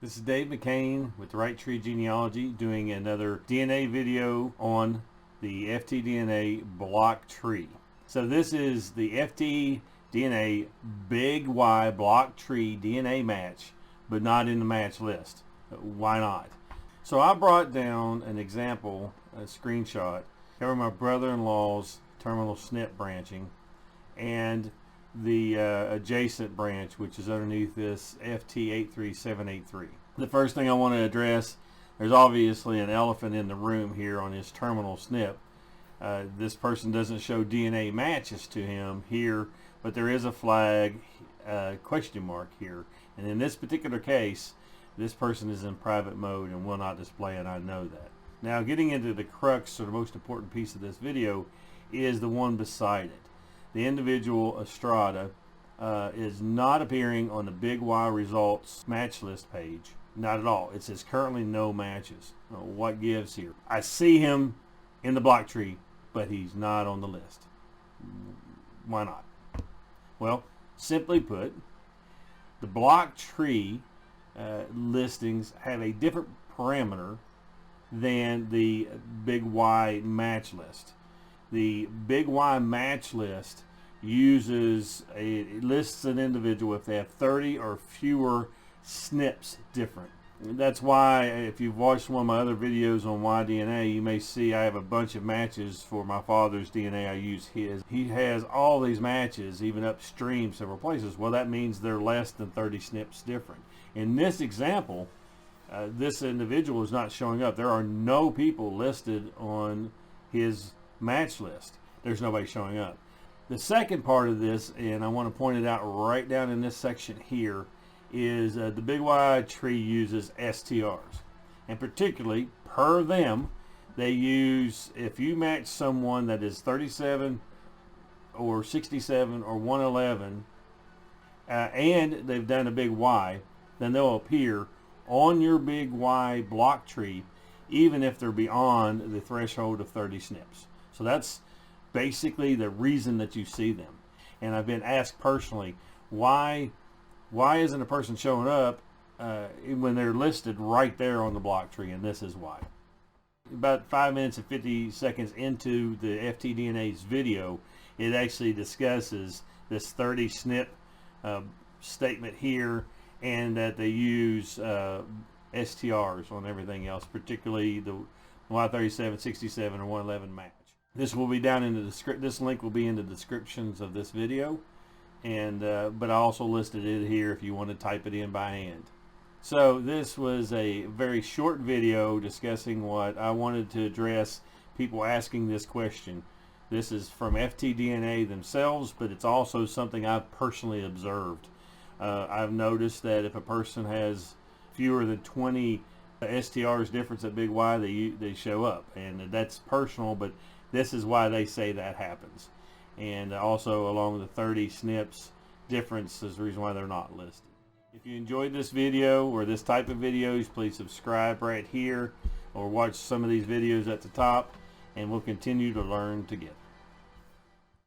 This is Dave McCain with the Right Tree Genealogy doing another DNA video on the FTDNA block tree. So this is the FTDNA BigY Block Tree DNA match, but not in the match list. Why not? So I brought down an example, a screenshot, covering my brother-in-law's terminal SNP branching and the adjacent branch, which is underneath this FT83783. The first thing I want to address, there's obviously an elephant in the room here on his terminal SNP. This person doesn't show DNA matches to him here, but there is a flag question mark here. And in this particular case, this person is in private mode and will not display it. I know that. Now, getting into the crux, or the most important piece of this video, is the one beside it. The individual Estrada is not appearing on the BigY results match list page. Not at all. It says currently no matches. What gives here? I see him in the block tree, but he's not on the list. Why not? Well, simply put, the block tree listings have a different parameter than the BigY match list. The BigY match list lists an individual if they have 30 or fewer SNPs different. That's why if you've watched one of my other videos on YDNA, you may see I have a bunch of matches for my father's DNA. I use his. He has all these matches, even upstream several places. Well, that means they're less than 30 SNPs different. In this example, this individual is not showing up. There are no people listed on his match list. There's nobody showing up. The second part of this, and I want to point it out right down in this section here, is the BigY tree uses STRs, and particularly per them, they use, if you match someone that is 37 or 67 or 111 and they've done a BigY, then they'll appear on your BigY block tree even if they're beyond the threshold of 30 SNPs. So that's basically the reason that you see them. And I've been asked personally, why isn't a person showing up when they're listed right there on the block tree? And this is why. About 5 minutes and 50 seconds into the FTDNA's video, it actually discusses this 30 SNP statement here, and that they use STRs on everything else, particularly the Y37, 67, or 111 match. This will be down in the this link will be in the descriptions of this video, and but I also listed it here if you want to type it in by hand. So this was a very short video discussing what I wanted to address, people asking this question. This is from FTDNA themselves, but it's also something I've personally observed. I've noticed that if a person has fewer than 20 STRs difference at BigY, they show up, and that's personal, but this is why they say that happens. And also along with the 30 SNPs difference is the reason why they're not listed. If you enjoyed this video or this type of videos, please subscribe right here or watch some of these videos at the top, and we'll continue to learn together.